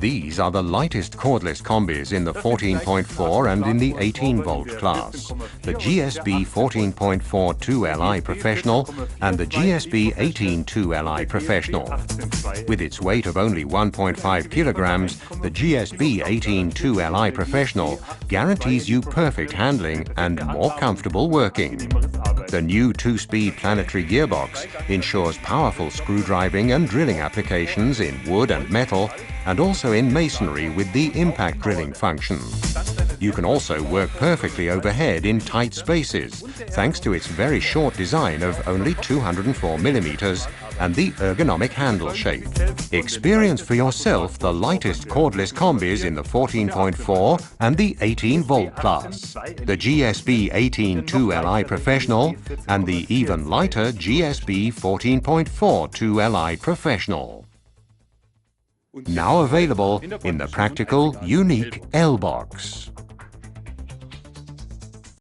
These are the lightest cordless combis in the 14.4 and in the 18-volt class, the GSB 14.4 2Li Professional and the GSB 18 2Li Professional. With its weight of only 1.5 kilograms, the GSB 18 2Li Professional guarantees you perfect handling and more comfortable working. The new 2-speed planetary gearbox ensures powerful screw driving and drilling applications in wood and metal, and also in masonry with the impact drilling function. You can also work perfectly overhead in tight spaces, thanks to its very short design of only 204 millimeters and the ergonomic handle shape. Experience for yourself the lightest cordless combis in the 14.4 and the 18-volt class, the GSB 18 2Li Professional and the even lighter GSB 14.4 2Li Professional. Now available in the practical, unique L-Box.